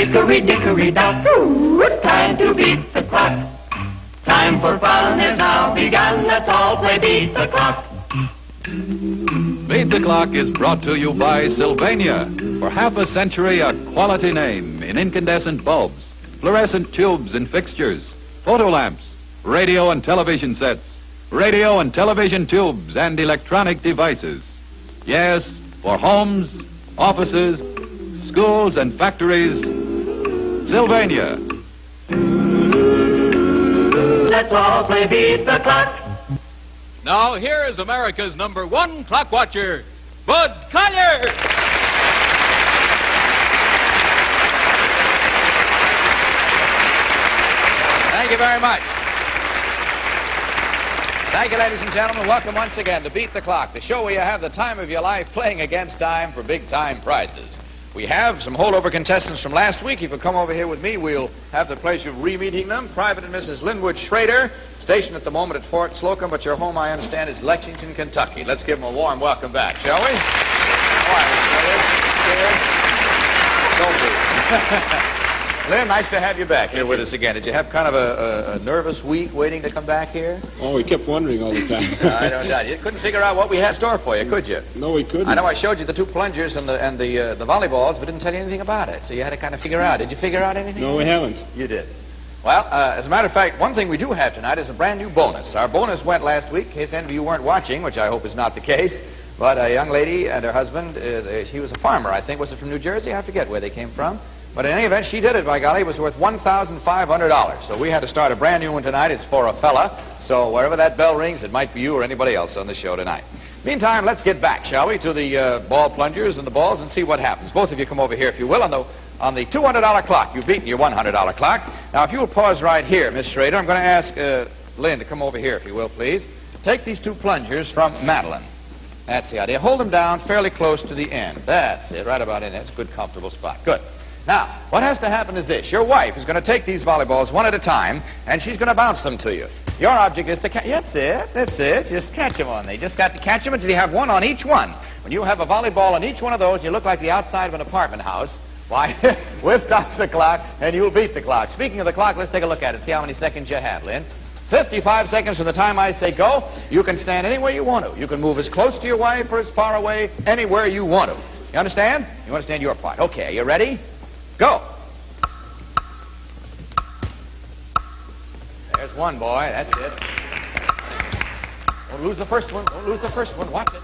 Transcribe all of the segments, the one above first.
Hickory dickory dock, time to beat the clock. Time for fun has now begun, let's all play beat the clock. Beat the Clock is brought to you by Sylvania. For half a century, a quality name in incandescent bulbs, fluorescent tubes and fixtures, photo lamps, radio and television sets, radio and television tubes, and electronic devices. Yes, for homes, offices, schools, and factories, Sylvania. Let's all play beat the clock. Now, here is America's #1 clock watcher, Bud Collyear. Thank you very much. Thank you, ladies and gentlemen. Welcome once again to Beat the Clock, the show where you have the time of your life playing against time for big-time prizes. We have some holdover contestants from last week. If you'll come over here with me, we'll have the pleasure of re-meeting them. Private and Mrs. Linwood Schrader, stationed at the moment at Fort Slocum, but your home, I understand, is Lexington, Kentucky. Let's give them a warm welcome back, shall we? How are you, Don't be. Lynn, nice to have you back here with us again. Did you have kind of a nervous week waiting to come back here? Oh, we kept wondering all the time. I don't doubt it. You couldn't figure out what we had in store for you, could you? No, we couldn't. I know I showed you the 2 plungers and the volleyballs, but didn't tell you anything about it. So you had to kind of figure out. Did you figure out anything? No, we haven't. You did. Well, as a matter of fact, one thing we do have tonight is a brand new bonus. Our bonus went last week, in case any of you weren't watching, which I hope is not the case. But a young lady and her husband, he was a farmer, I think. Was it from New Jersey? I forget where they came from. But in any event, she did it, by golly. It was worth $1,500. So we had to start a brand new one tonight. It's for a fella. So wherever that bell rings, it might be you or anybody else on the show tonight. Meantime, let's get back, shall we, to the ball plungers and the balls and see what happens. Both of you come over here, if you will, on the $200 clock. You've beaten your $100 clock. Now, if you will pause right here, Miss Schrader, I'm going to ask Lynn to come over here, if you will, please. Take these 2 plungers from Madeline. That's the idea. Hold them down fairly close to the end. That's it, right about in there. It's a good, comfortable spot. Good. Now, what has to happen is this. Your wife is going to take these volleyballs one at a time, and she's going to bounce them to you. Your object is to catch. That's it. That's it. Just catch them on. They just got to catch them until you have one on each one. When you have a volleyball on each one of those, you look like the outside of an apartment house. Why, we'll stop the clock, and you'll beat the clock. Speaking of the clock, let's take a look at it. See how many seconds you have, Lynn. 55 seconds from the time I say go. You can stand anywhere you want to. You can move as close to your wife or as far away, anywhere you want to. You understand? You understand your part. Okay, are you ready? Go. There's one, boy. That's it. Don't lose the first one. Don't lose the first one. Watch it.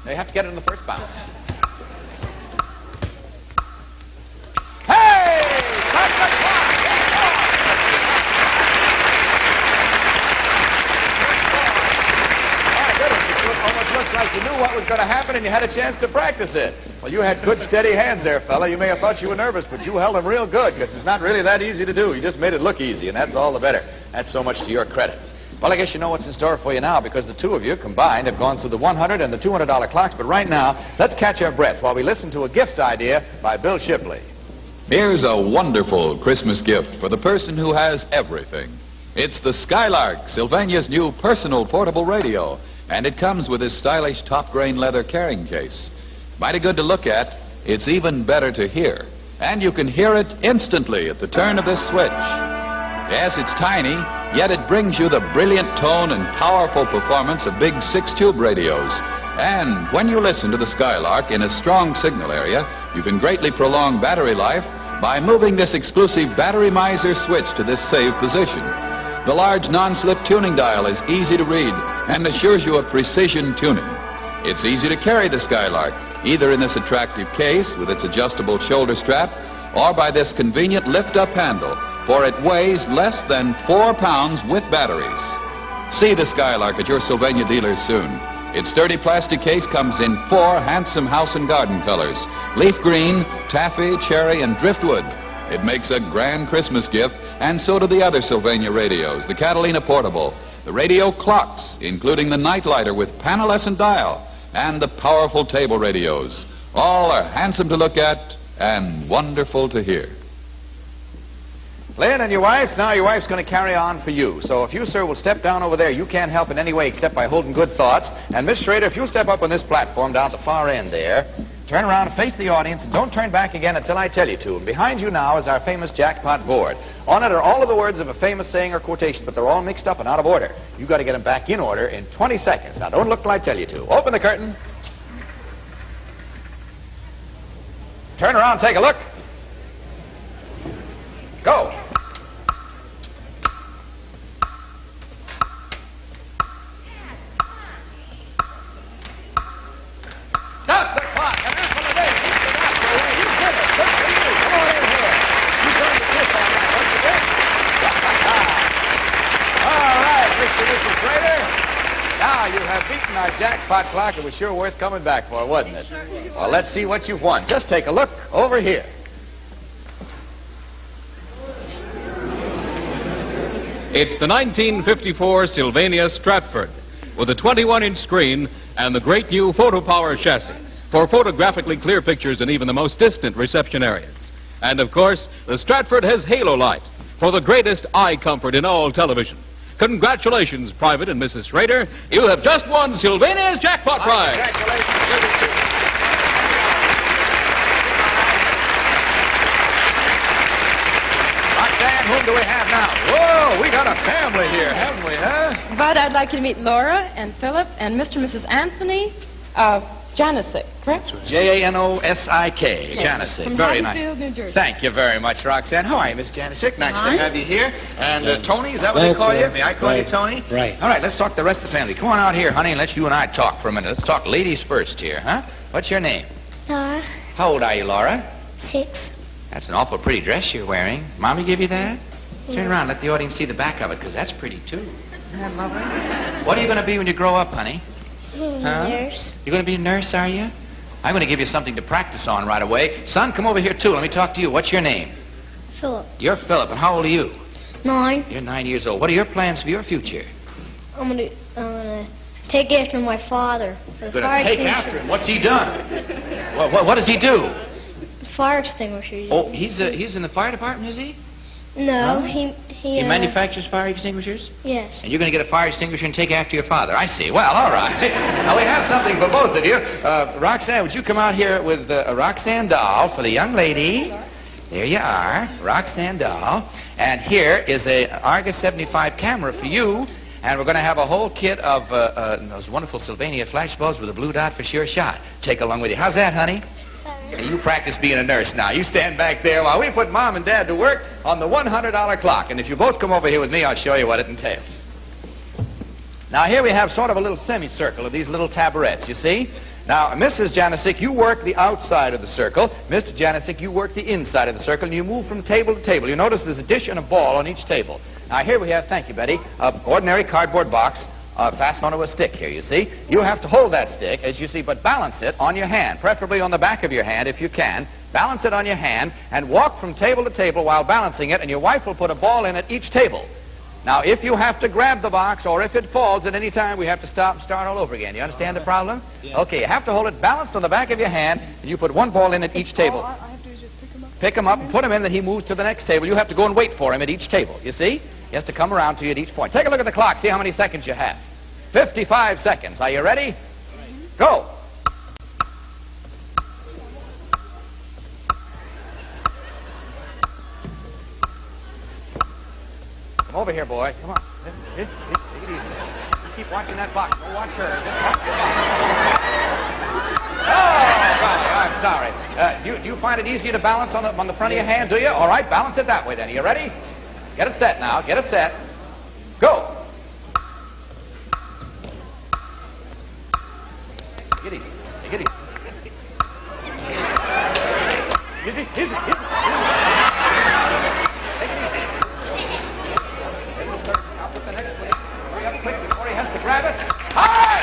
They have to get it in the first bounce. Hey! Stop the clock! My goodness, it almost looks like you knew what was going to happen and you had a chance to practice it. Well, you had good, steady hands there, fella. You may have thought you were nervous, but you held them real good, because it's not really that easy to do. You just made it look easy, and that's all the better. That's so much to your credit. Well, I guess you know what's in store for you now, because the 2 of you combined have gone through the $100 and the $200 clocks. But right now, let's catch our breath while we listen to a gift idea by Bill Shipley. Here's a wonderful Christmas gift for the person who has everything. It's the Skylark, Sylvania's new personal portable radio, and it comes with this stylish top-grain leather carrying case. Mighty good to look at. It's even better to hear. And you can hear it instantly at the turn of this switch. Yes, it's tiny, yet it brings you the brilliant tone and powerful performance of big 6-tube radios. And when you listen to the Skylark in a strong signal area, you can greatly prolong battery life by moving this exclusive battery miser switch to this saved position. The large non-slip tuning dial is easy to read and assures you of precision tuning. It's easy to carry the Skylark, either in this attractive case with its adjustable shoulder strap, or by this convenient lift-up handle, for it weighs less than 4 pounds with batteries. See the Skylark at your Sylvania dealers soon. Its sturdy plastic case comes in 4 handsome house and garden colors: leaf green, taffy, cherry, and driftwood. It makes a grand Christmas gift, and so do the other Sylvania radios, the Catalina Portable, the radio clocks, including the Nightlighter with panelescent dial, and the powerful table radios. All are handsome to look at and wonderful to hear. Lynn and your wife, now your wife's going to carry on for you. So if you, sir, will step down over there, you can't help in any way except by holding good thoughts. And Miss Schrader, if you'll step up on this platform down at the far end there, Turn around and face the audience, and don't turn back again until I tell you to. And behind you now is our famous jackpot board. On it are all of the words of a famous saying or quotation, but they're all mixed up and out of order. You've got to get them back in order in 20 seconds. Now, don't look till I tell you to. Open the curtain. Turn around, take a look. Go. Stop the clock. An apple a day keeps the doctor away. You did it. Good for you. Come on in here. You turned the kiss on that, don't you, Dick? All right, Mr. and Mrs. Schrader. Now you have beaten our jackpot clock. It was sure worth coming back for, wasn't it? Well, let's see what you've won. Just take a look over here. It's the 1954 Sylvania Stratford with a 21-inch screen and the great new photo-power chassis for photographically clear pictures in even the most distant reception areas. And, of course, the Stratford has halo light for the greatest eye comfort in all television. Congratulations, Private and Mrs. Schrader. You have just won Sylvania's jackpot prize. Congratulations. Roxanne, whom do we have now? Whoa, we got a family here, haven't we, huh? Bud, I'd like you to meet Laura and Philip and Mr. and Mrs. Anthony Janisic, correct? Janosik. Janisic. From Very Haddonfield, nice. New Jersey. Thank you very much, Roxanne. How are you, Miss Janisic? Nice Fine. to have you here. And Tony, is that what they That's call you? right. May I call you Right. Tony? Right. All right, let's talk to the rest of the family. Come on out here, honey, and let you and I talk for a minute. Let's talk ladies first here, huh? What's your name? Laura, How old are you, Laura? 6. That's an awful pretty dress you're wearing. Mommy give you that? Turn around, let the audience see the back of it, because that's pretty, too. Isn't that lovely? What are you going to be when you grow up, honey? Nurse. You're going to be a nurse, are you? I'm going to give you something to practice on right away. Son, come over here, too. Let me talk to you. What's your name? Philip. You're Philip, and how old are you? 9. You're 9 years old. What are your plans for your future? I'm gonna take after my father. For the You're fire going to take extinguisher. after him. What's he done? What does he do? Fire extinguisher. Oh, he's in the fire department, is he? No, Huh? he He manufactures fire extinguishers? Yes. And you're going to get a fire extinguisher and take after your father. I see. Well, all right. Now, we have something for both of you. Roxanne, would you come out here with a Roxanne doll for the young lady? There you are, Roxanne doll. And here is a Argus 75 camera for you. And we're going to have a whole kit of those wonderful Sylvania flash bulbs with a blue dot for sure shot. Take along with you. How's that, honey? You practice being a nurse now. You stand back there while we put Mom and Dad to work on the $100 clock. And if you both come over here with me, I'll show you what it entails. Now, here we have sort of a little semicircle of these little taburets, you see? Now, Mrs. Janisic, you work the outside of the circle. Mr. Janisic, you work the inside of the circle, and you move from table to table. You notice there's a dish and a ball on each table. Now, here we have, thank you, Betty, an ordinary cardboard box fastened onto a stick here, you see. You have to hold that stick, as you see, but balance it on your hand, preferably on the back of your hand if you can. Balance it on your hand and walk from table to table while balancing it, and your wife will put a ball in at each table. Now, if you have to grab the box or if it falls at any time, we have to stop and start all over again. You understand the problem? Yeah. Okay, you have to hold it balanced on the back of your hand, and you put one ball in at each table. All I have to do is just Pick him up and put him in, then he moves to the next table. You have to go and wait for him at each table, you see? He has to come around to you at each point. Take a look at the clock, see how many seconds you have. 55 seconds. Are you ready? Go. Come over here, boy. Come on. Take it easy. You keep watching that box. Don't watch her. Just watch the box. Oh, golly, I'm sorry. Do you find it easier to balance on the front of your hand, do you? All right, balance it that way then. Are you ready? Get it set now. Get it set. Go. Take it easy. Take it easy. Easy, easy, easy. Take it easy. Now put the next one in. Hurry up quick before he has to grab it. All right!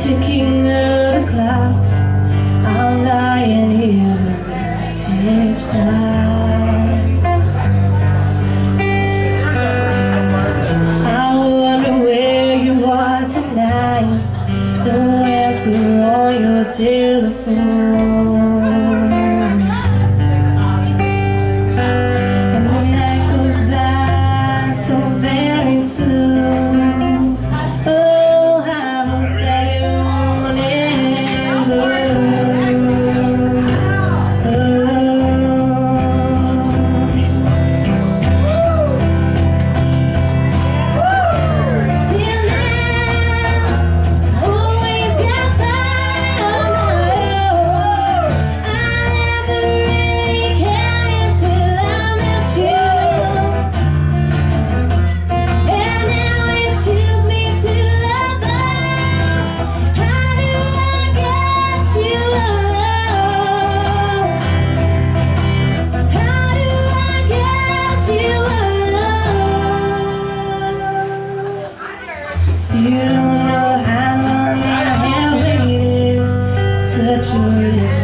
Ticking of the clock, I'm lying here, the rain's telephone, and the night goes by so very slow. Oh, how that you want it, you don't know how long I have waited to touch your lips.